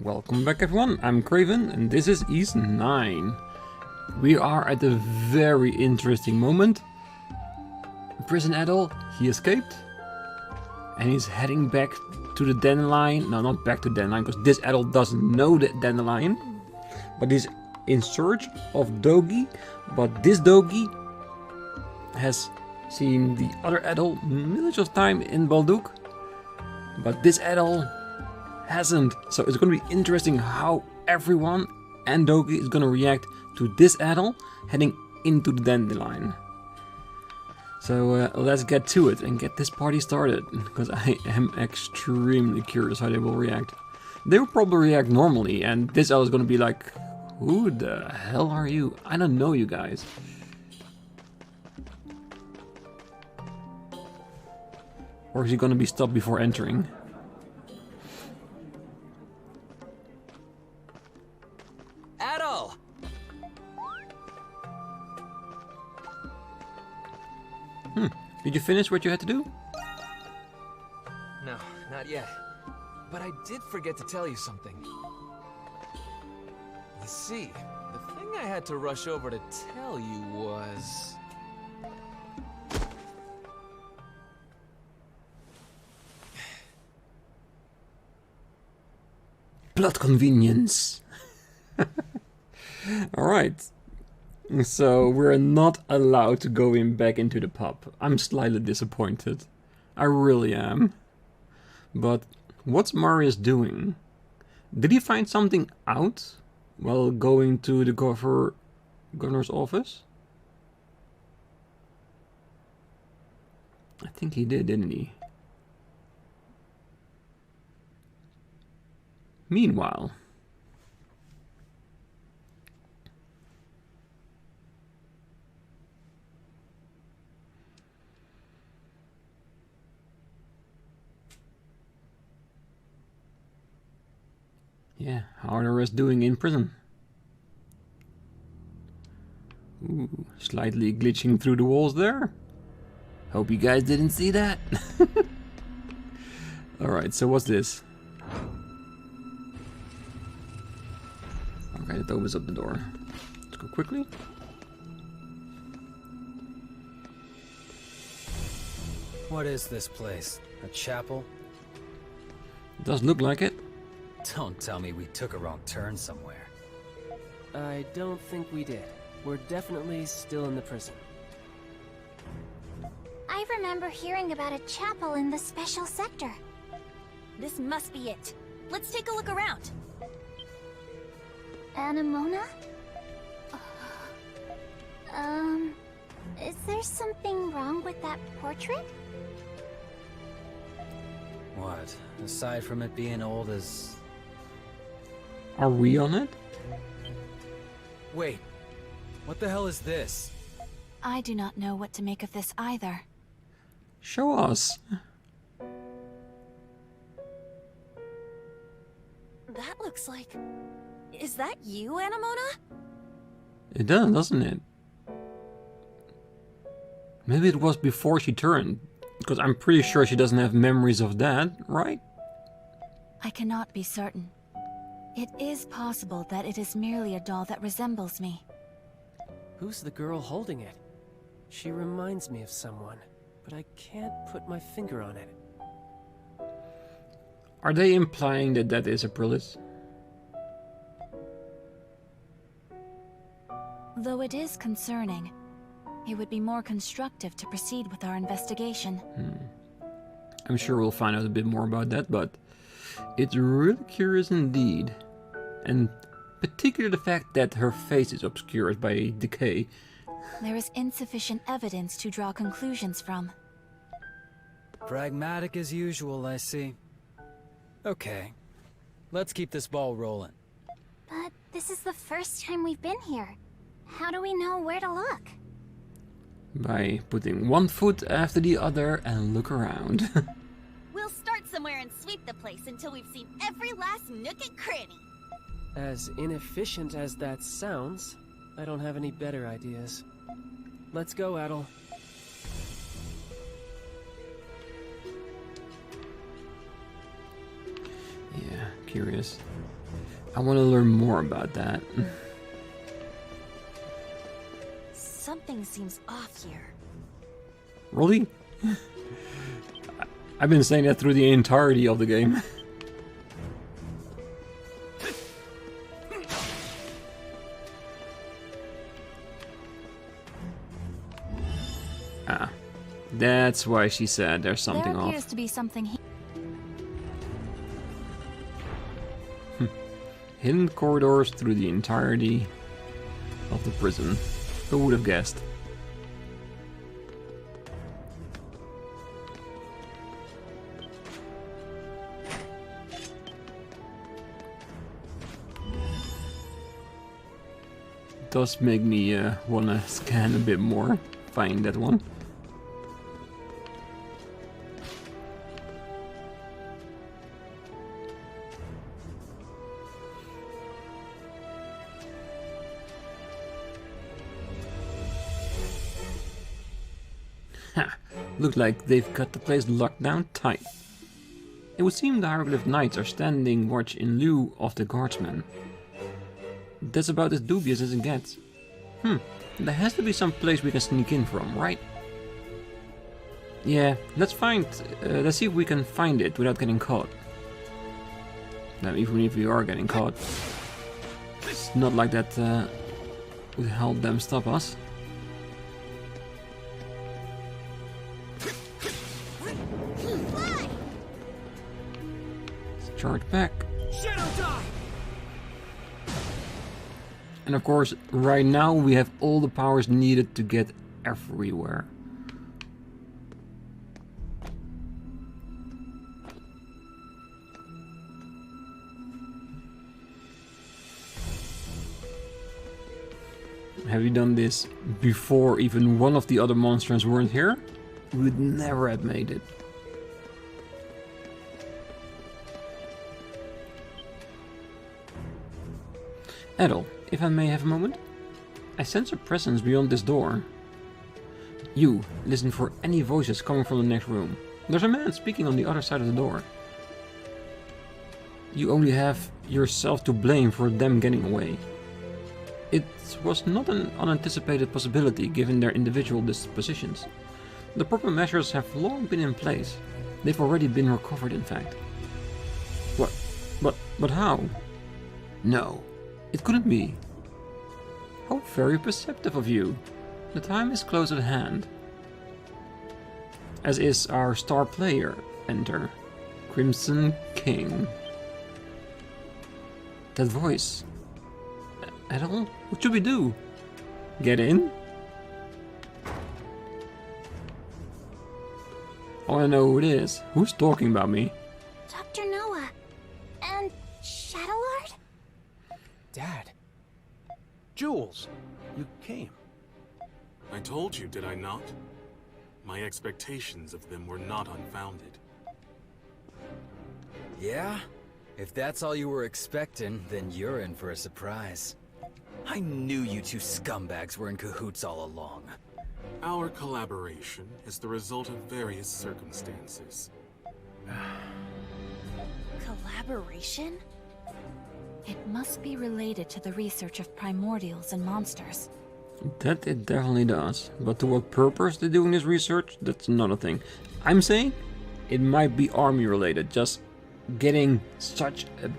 Welcome back everyone, I'm Craven and this is East 9. We are at a very interesting moment. Prison Adol, he escaped. And he's heading back to the dandelion. No, not back to dandelion, because this Adol doesn't know the dandelion. But he's in search of Dogi. But this Dogi has seen the other Adol millions of time in Balduq. But this Adol hasn't. So it's going to be interesting how everyone and Dogi is going to react to this Adol heading into the dandelion. So let's get to it and get this party started, because I am extremely curious how they will react. They will probably react normally, and this Adol is going to be like, who the hell are you? I don't know you guys. Or is he going to be stopped before entering? Adol! Did you finish what you had to do? No, not yet. But I did forget to tell you something. You see, the thing I had to rush over to tell you was... Plot convenience. Alright. So we're not allowed to go back into the pub. I'm slightly disappointed. I really am. But what's Marius doing? Did he find something out while going to the governor's office? I think he did, didn't he? Meanwhile, yeah, how are the rest doing in prison? Ooh, slightly glitching through the walls there. Hope you guys didn't see that. Alright, so what's this? Okay, that opens up the door. Let's go quickly. What is this place? A chapel? It does look like it. Don't tell me we took a wrong turn somewhere. I don't think we did. We're definitely still in the prison. I remember hearing about a chapel in the special sector. This must be it. Let's take a look around. Anemona? Is there something wrong with that portrait? What? Aside from it being old as... Are we on it? Wait. What the hell is this? I do not know what to make of this either. Show us. That looks like... Is that you, Anemona? It does, doesn't it? Maybe it was before she turned, because I'm pretty sure she doesn't have memories of that, right? I cannot be certain. It is possible that it is merely a doll that resembles me. Who's the girl holding it? She reminds me of someone, but I can't put my finger on it. Are they implying that that is Aprilis? Though it is concerning, it would be more constructive to proceed with our investigation. I'm sure we'll find out a bit more about that, but it's really curious indeed. And particularly the fact that her face is obscured by decay. There is insufficient evidence to draw conclusions from. Pragmatic as usual, I see. Okay. Let's keep this ball rolling. But this is the first time we've been here. How do we know where to look? By putting one foot after the other and look around. We'll start somewhere and sweep the place until we've seen every last nook and cranny. As inefficient as that sounds, I don't have any better ideas. Let's go, Adol. Yeah, curious. I want to learn more about that. Something seems off here. Really? I've been saying that through the entirety of the game. Ah, that's why she said there's something There appears off. to be something here. Hidden corridors through the entirety of the prison. Who would have guessed? Does make me wanna scan a bit more, find that one. Ha! Look like they've got the place locked down tight. It would seem the hieroglyph knights are standing watch in lieu of the guardsmen. That's about as dubious as it gets. There has to be some place we can sneak in from, right? Yeah, let's see if we can find it without getting caught. Now, even if we are getting caught, it's not like that would help them stop us. Let's charge back. And of course, right now we have all the powers needed to get everywhere. Have you done this before even one of the other monsters weren't here? We would never have made it. Adol, if I may have a moment? I sense a presence beyond this door. You, listen for any voices coming from the next room. There's a man speaking on the other side of the door. You only have yourself to blame for them getting away. It was not an unanticipated possibility given their individual dispositions. The proper measures have long been in place. They've already been recovered, in fact. What? But how? No. It couldn't be. How very perceptive of you. The time is close at hand. As is our star player. Enter. Crimson King. That voice. Adol? What should we do? Get in? I wanna know who it is. Who's talking about me? Dr. Noah. And Shadowlord? Dad. Jules, you came. I told you, did I not? My expectations of them were not unfounded. Yeah? If that's all you were expecting, then you're in for a surprise. I knew you two scumbags were in cahoots all along. Our collaboration is the result of various circumstances. Collaboration? It must be related to the research of primordials and monsters. That it definitely does. But to what purpose they're doing this research, that's another thing. I'm saying it might be army related. Just getting such an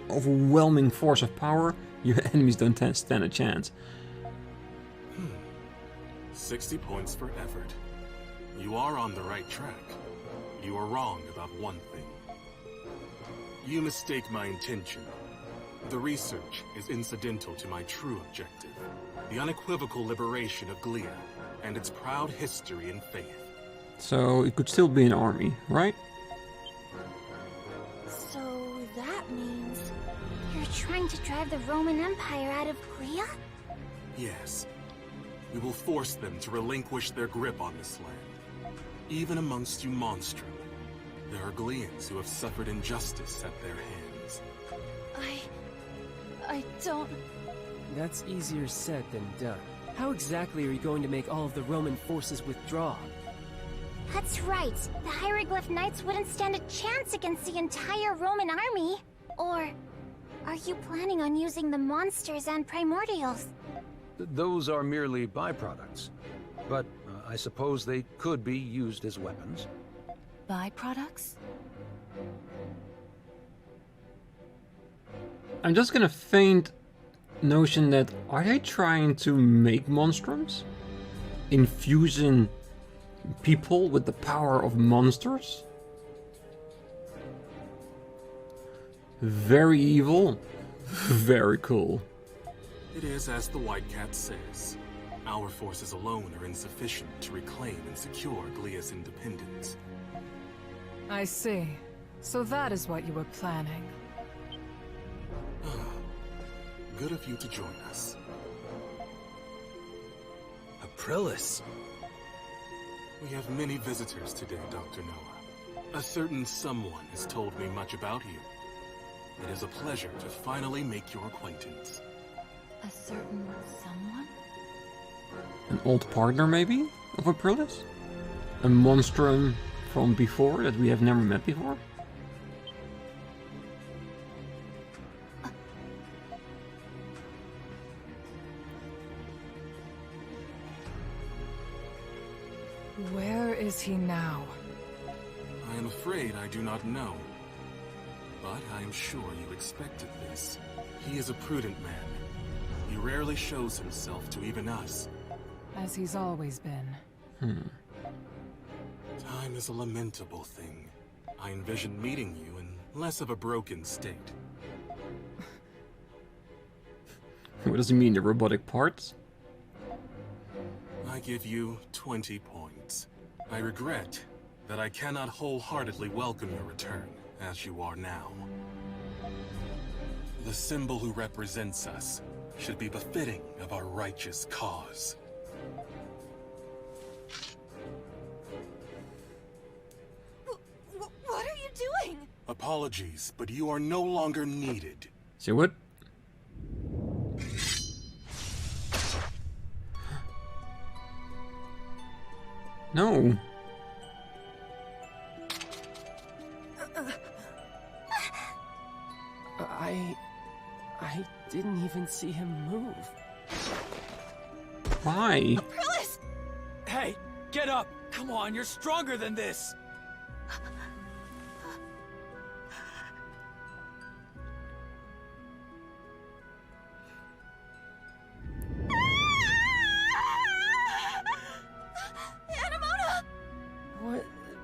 overwhelming force of power, your enemies don't stand a chance. 60 points for effort. You are on the right track. You are wrong about one thing. You mistake my intention. The research is incidental to my true objective. The unequivocal liberation of Glia and its proud history and faith. So it could still be an army, right? So that means you're trying to drive the Roman Empire out of Glia? Yes. We will force them to relinquish their grip on this land. Even amongst you Monstrum, there are Glians who have suffered injustice at their hands. I don't... That's easier said than done. How exactly are you going to make all of the Roman forces withdraw? That's right. The Hieroglyph Knights wouldn't stand a chance against the entire Roman army. Or are you planning on using the monsters and primordials? Those are merely byproducts. But I suppose they could be used as weapons. Byproducts? I'm just gonna feign notion that are they trying to make monstrums? Infusing people with the power of monsters? Very evil, very cool. It is as the White Cat says. Our forces alone are insufficient to reclaim and secure Glia's independence. I see. So that is what you were planning. Good of you to join us. Aprilis! We have many visitors today, Dr. Noah. A certain someone has told me much about you. It is a pleasure to finally make your acquaintance. A certain someone? An old partner, maybe, of Aprilis? A monstrum from before that we have never met before? Where is he now? I am afraid I do not know. But I am sure you expected this. He is a prudent man. He rarely shows himself to even us. As he's always been. Time is a lamentable thing. I envision meeting you in less of a broken state. What does he mean, the robotic parts? I give you 20 points. I regret that I cannot wholeheartedly welcome your return, as you are now. The symbol who represents us should be befitting of our righteous cause. What are you doing? Apologies, but you are no longer needed. Say what? No. I didn't even see him move. Why? Aprilis! Hey, get up! Come on, you're stronger than this!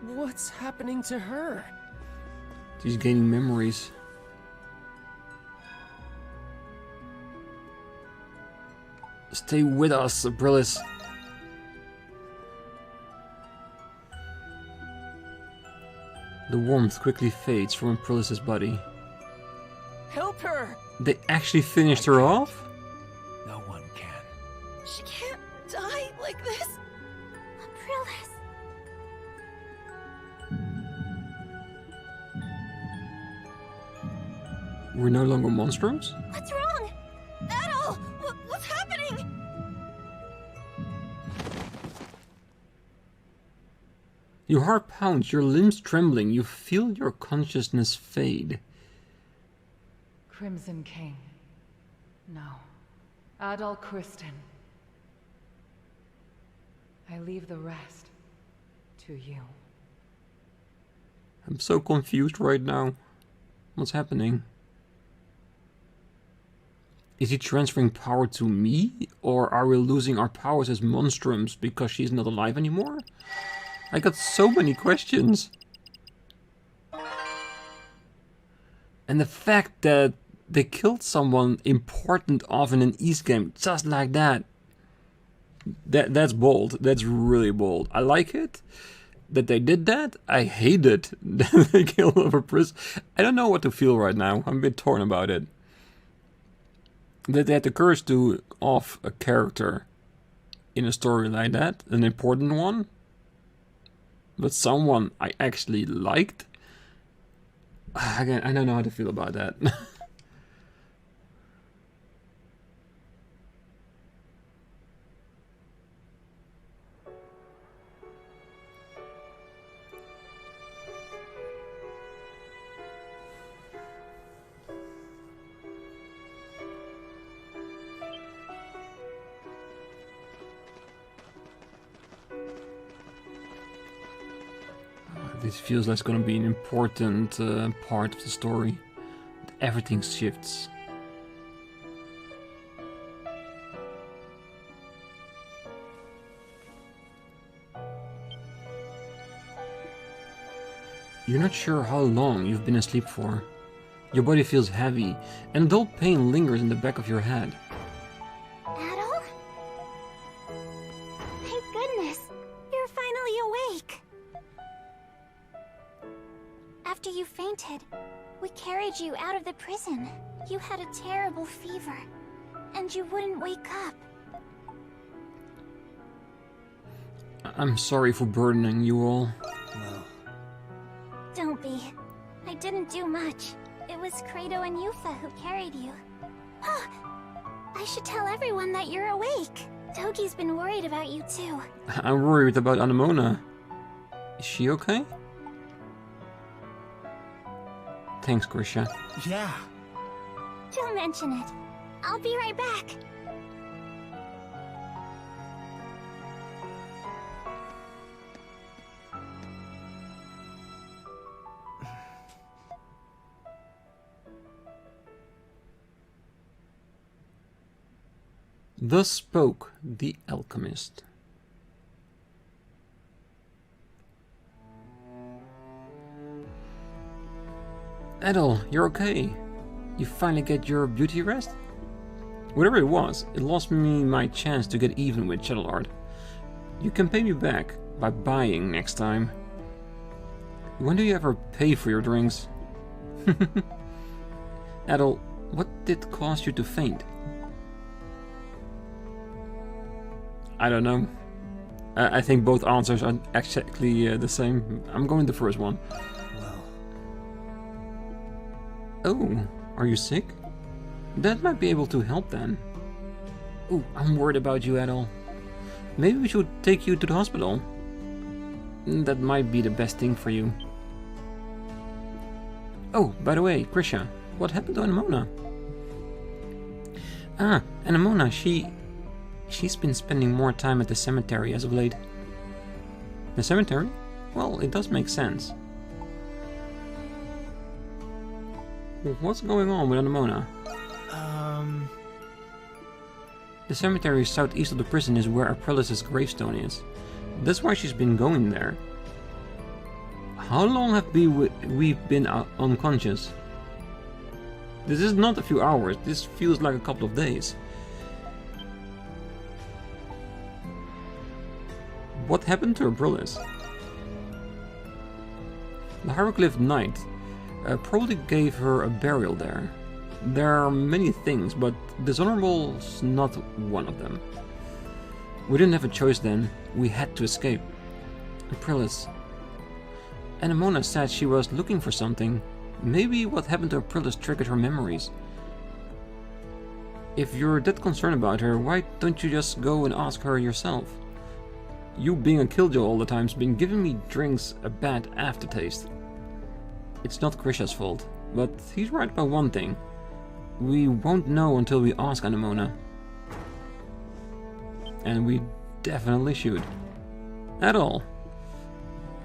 What's happening to her? She's gaining memories. Stay with us, Aprilis. The warmth quickly fades from Aprilis' body. Help her! They actually finished her off? No one can. She can't die like this. Aprilis. We're no longer monstrums? What's wrong? Adol! What's happening? Your heart pounds, your limbs trembling, you feel your consciousness fade. Crimson King. No. Adol Christin. I leave the rest to you. I'm so confused right now. What's happening? Is he transferring power to me? Or are we losing our powers as monstrums because she's not alive anymore? I got so many questions. And the fact that they killed someone important off in an East game just like that. That's bold. That's really bold. I like it that they did that. I hate it that they killed over prison. I don't know what to feel right now. I'm a bit torn about it. That they had the courage to off a character in a story like that, an important one, but someone I actually liked. Again, I don't know how to feel about that. This feels like it's gonna be an important part of the story. Everything shifts. You're not sure how long you've been asleep for. Your body feels heavy, and a dull pain lingers in the back of your head. Adol? Thank goodness, you're finally awake. After you fainted, we carried you out of the prison. You had a terrible fever, and you wouldn't wake up. I'm sorry for burdening you all. Well, Don't be. I didn't do much. It was Credo and Yufa who carried you. I should tell everyone that you're awake. Dogi's been worried about you too. I'm worried about Anemona. Is she okay? Thanks, Grisha. yeah. Don't mention it. I'll be right back. Thus spoke the alchemist. Adol, you're okay. You finally get your beauty rest? Whatever it was, it lost me my chance to get even with Shadowlord. You can pay me back by buying next time. When do you ever pay for your drinks? Adol, what did cause you to faint? I don't know. I think both answers are exactly the same. I'm going the first one. Well, Oh, are you sick? That might be able to help then. Oh, I'm worried about you, Adol. Maybe we should take you to the hospital. That might be the best thing for you. Oh, by the way, Grisha, what happened to Anemona? Ah, Anemona, she's been spending more time at the cemetery as of late. The cemetery? Well, it does make sense. What's going on with Anemona? The cemetery southeast of the prison is where Aprilis' gravestone is. That's why she's been going there. How long have we been unconscious? This is not a few hours, this feels like a couple of days. What happened to Aprilis? The Hieroglyph Knight probably gave her a burial there. There are many things, but dishonorable's not one of them. We didn't have a choice then, we had to escape. Aprilis. Anemona said she was looking for something. Maybe what happened to Aprilis triggered her memories. If you're that concerned about her, why don't you just go and ask her yourself? You being a killjoy all the time's been giving me drinks a bad aftertaste. It's not Grisha's fault, but he's right about one thing. We won't know until we ask Anemona. And we definitely should. Adol!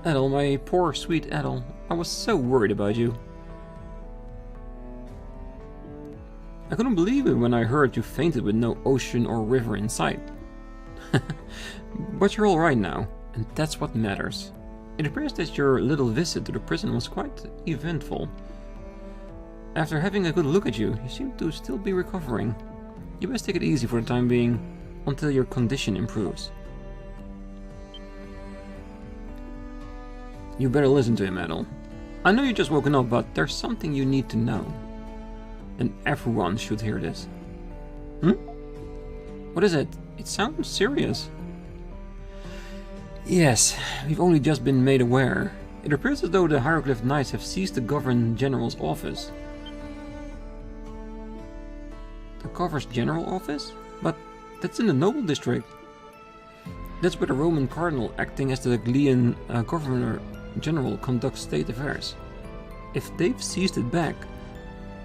Adol, my poor sweet Adol. I was so worried about you. I couldn't believe it when I heard you fainted with no ocean or river in sight. But you're alright now, and that's what matters. It appears that your little visit to the prison was quite eventful. After having a good look at you, you seem to still be recovering. You best take it easy for the time being, until your condition improves. You better listen to him, Adol. I know you just woken up, but there's something you need to know. And everyone should hear this. What is it? It sounds serious. Yes, we've only just been made aware. It appears as though the Hieroglyph Knights have seized the Governor General's office. The Governor General office? But that's in the Noble District. That's where the Roman Cardinal, acting as the Glean Governor General, conducts state affairs. If they've seized it back,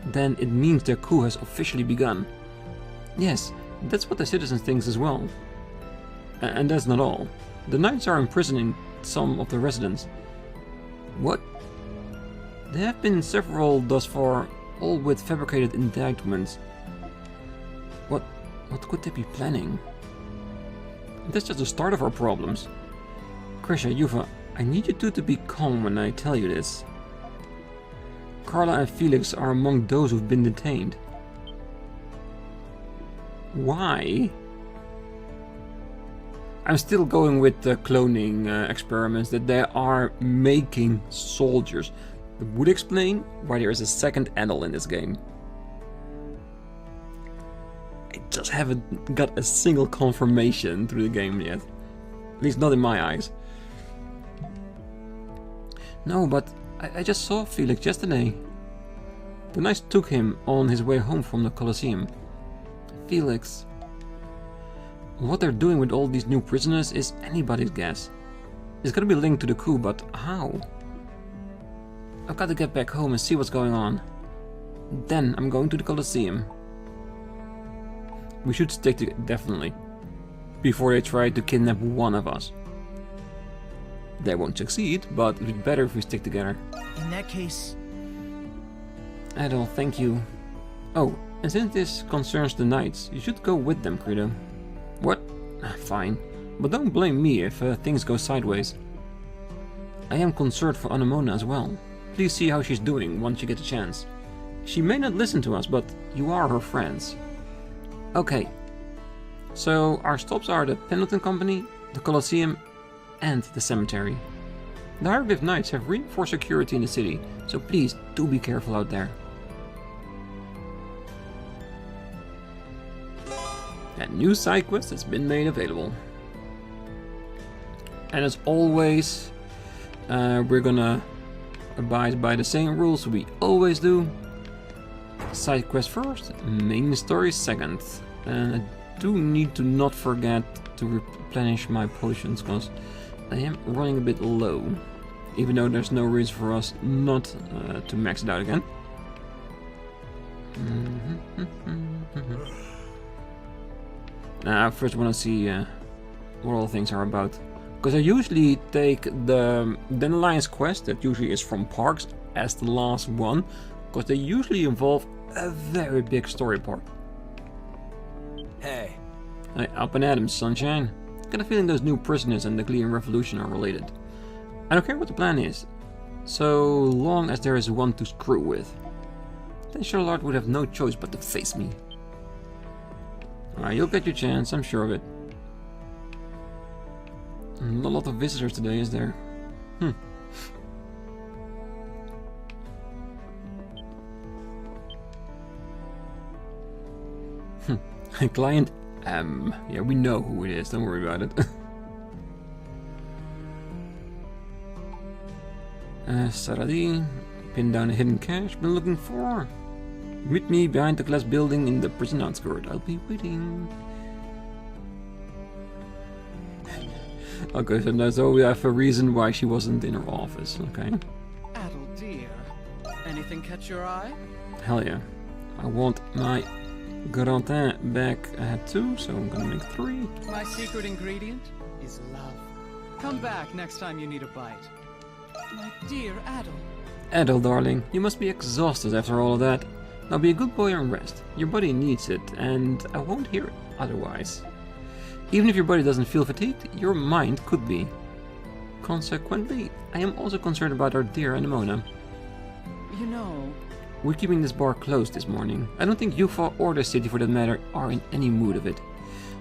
then it means their coup has officially begun. Yes, that's what the citizens think as well. And that's not all. The Knights are imprisoning some of the residents. What? There have been several thus far, all with fabricated indictments. What could they be planning? That's just the start of our problems. Krisha, Yuva, I need you two to be calm when I tell you this. Carla and Felix are among those who've been detained. Why? I'm still going with the cloning experiments that they are making soldiers. That would explain why there is a second Adol in this game. I just haven't got a single confirmation through the game yet. At least not in my eyes. No, but I just saw Felix yesterday. The Knights took him on his way home from the Colosseum. Felix. What they're doing with all these new prisoners is anybody's guess. It's gotta be linked to the coup, but how? I've got to get back home and see what's going on. Then I'm going to the Colosseum. We should stick together, definitely. Before they try to kidnap one of us. They won't succeed, but it'd be better if we stick together. In that case... Adol, thank you. Oh, and since this concerns the Knights, you should go with them, Credo. What? Fine. But don't blame me if things go sideways. I am concerned for Anemona as well. Please see how she's doing once you get a chance. She may not listen to us, but you are her friends. Okay. So our stops are the Pendleton Company, the Colosseum, and the cemetery. The Hieroglyph Knights have reinforced security in the city, so please do be careful out there. A new side quest has been made available. And as always, we're gonna abide by the same rules we always do. Side quest first, main story second. And I do need to not forget to replenish my potions, because I am running a bit low. Even though there's no reason for us not to max it out again. I first want to see what all things are about. Because I usually take the Dandelions quest, that usually is from Parks, as the last one. Because they usually involve a very big story part. Hey. Hey, up and Adams, sunshine. Got a feeling those new prisoners and the Glean Revolution are related. I don't care what the plan is, so long as there is one to screw with. Then Charlotte would have no choice but to face me. Alright, you'll get your chance, I'm sure of it. Not a lot of visitors today, is there? Client M. Yeah, we know who it is, don't worry about it. Saradi, pin down a hidden cache been looking for. Meet me behind the glass building in the prison outskirt. I'll be waiting. Okay, so we have a reason why she wasn't in her office, okay? Adol, dear. Anything catch your eye? Hell yeah. I want my gratin back. I had 2, so I'm gonna make 3. My secret ingredient is love. Come back next time you need a bite. My dear Adol. Adol, darling, you must be exhausted after all of that. Now be a good boy and rest. Your body needs it, and I won't hear it otherwise. Even if your body doesn't feel fatigued, your mind could be. Consequently, I am also concerned about our dear Anemona. You know... We're keeping this bar closed this morning. I don't think Yufa or the city for that matter are in any mood of it.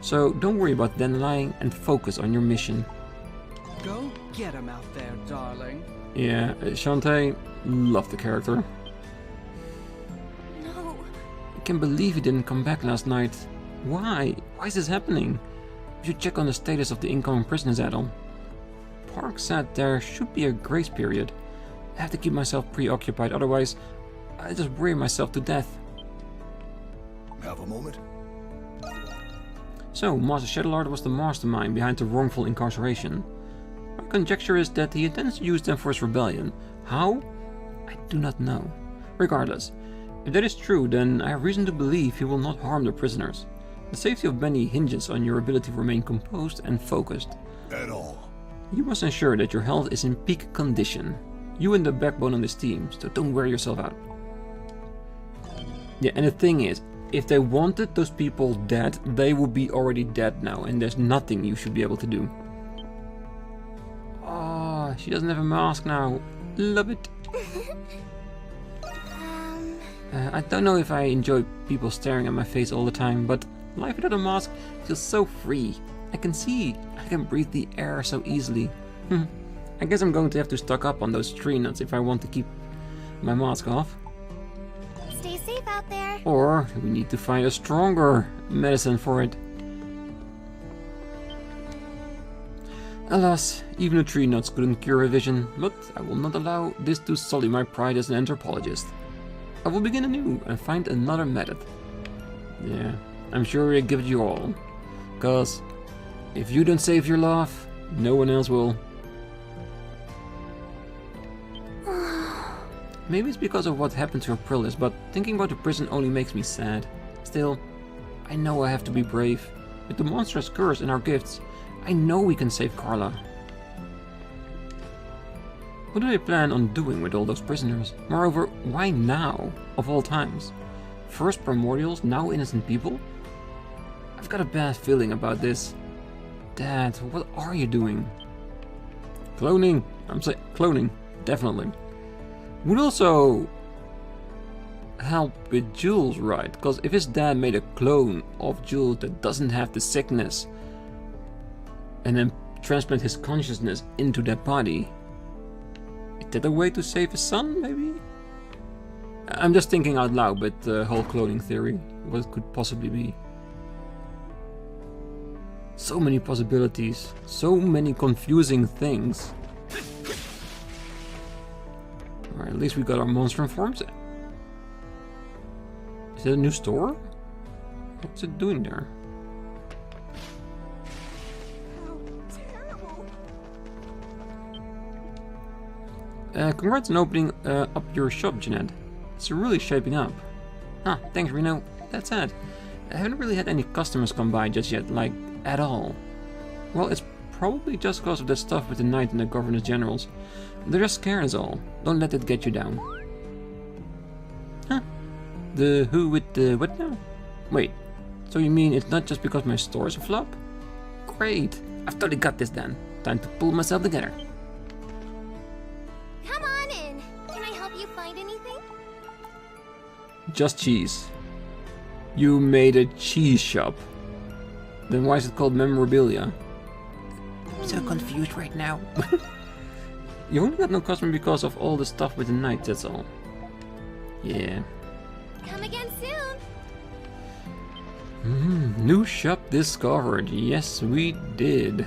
So don't worry about Dandelion and focus on your mission. Go get him out there, darling. Yeah, Shantae, love the character. No. I can't believe he didn't come back last night. Why? Why is this happening? We should check on the status of the incoming prisoners, Adol. Park said there should be a grace period. I have to keep myself preoccupied, otherwise I just worry myself to death. Have a moment? So, Master Shadowlord was the mastermind behind the wrongful incarceration. My conjecture is that he intends to use them for his rebellion. How? I do not know. Regardless, if that is true, then I have reason to believe he will not harm the prisoners. The safety of Benny hinges on your ability to remain composed and focused. At all. You must ensure that your health is in peak condition. You and the backbone on this team, so don't wear yourself out. Yeah, and the thing is, if they wanted those people dead, they would be already dead now, and there's nothing you should be able to do. Oh, she doesn't have a mask now. Love it. I don't know if I enjoy people staring at my face all the time, but life without a mask feels so free. I can see, I can breathe the air so easily. I guess I'm going to have to stock up on those tree nuts if I want to keep my mask off. Stay safe out there. Or we need to find a stronger medicine for it. Alas, even the tree nuts couldn't cure a vision, but I will not allow this to sully my pride as an anthropologist. I will begin anew and find another method. Yeah, I'm sure I give it you all. Cause if you don't save your love, no one else will. Maybe it's because of what happened to Aprilis, but thinking about the prison only makes me sad. Still, I know I have to be brave. With the monstrous curse and our gifts, I know we can save Carla. What do they plan on doing with all those prisoners? Moreover, why now, of all times? First primordials, now innocent people? I've got a bad feeling about this. Dad, what are you doing? Cloning. I'm saying cloning, definitely. Would also help with Jules, right? Because if his dad made a clone of Jules that doesn't have the sickness and then transplant his consciousness into that body, is that a way to save his son, maybe? I'm just thinking out loud with the whole cloning theory, what it could possibly be. So many possibilities, so many confusing things. Alright, at least we got our monstrum forms. Is that a new store? What's it doing there? Congrats on opening up your shop, Jeanette. It's really shaping up. Ah, thanks Reno. That's sad. I haven't really had any customers come by just yet, like, at all. Well, it's probably just because of that stuff with the Knight and the Governors Generals. They're just scared is all. Don't let it get you down. Huh? The who with the what now? Wait, so you mean it's not just because my store's a flop? Great, I've totally got this then. Time to pull myself together. Come on in. Can I help you find anything? Just cheese. You made a cheese shop. Then why is it called memorabilia? I'm so confused right now. You only got no customer because of all the stuff with the Knight, that's all. Yeah. Come again soon. New shop discovered. Yes, we did.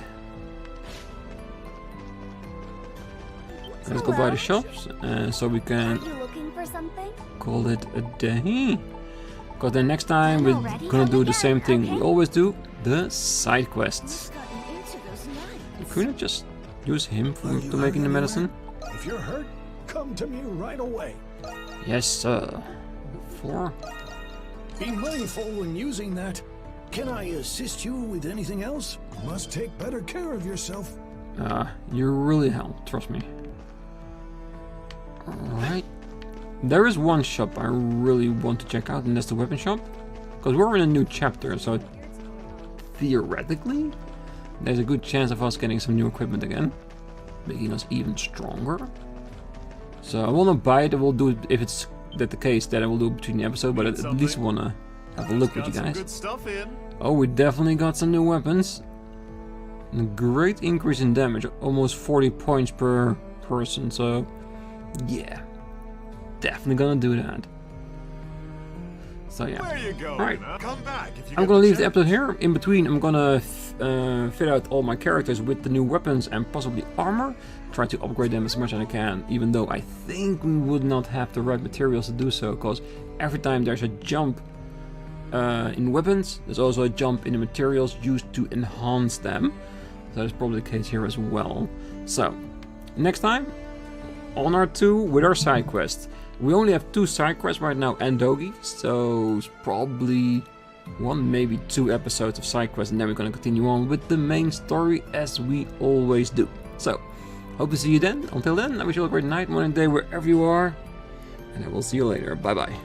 Let's go by the shops, so we can call it a day. Because then next time we're gonna do the same thing we always do, the side quests. Couldn't I just use him to making the medicine? If you're hurt, come to me right away. Yes, sir. 4. Be mindful when using that. Can I assist you with anything else? Must take better care of yourself. You really help, trust me. Alright. There is one shop I really want to check out, and that's the weapon shop. Because we're in a new chapter, so theoretically, there's a good chance of us getting some new equipment again. Making us even stronger. So I will not buy it, I will do it if it's that the case, that I will do it between the episode, but at least want to have a look with you guys. Good stuff in. Oh, we definitely got some new weapons. And a great increase in damage, almost 40 points per person, so yeah. Definitely gonna do that. So yeah. Alright. I'm gonna leave the episode here. In between, I'm gonna fit out all my characters with the new weapons and possibly armor. Try to upgrade them as much as I can, even though I think we would not have the right materials to do so, because every time there's a jump in weapons, there's also a jump in the materials used to enhance them. So that's probably the case here as well. So, next time, on our 2 with our side quest. We only have 2 side quests right now and Dogi, so it's probably 1, maybe 2 episodes of side quests, and then we're gonna continue on with the main story as we always do. So, Hope to see you then. Until then, I wish you all a great night, morning, day, wherever you are. And I will see you later. Bye bye.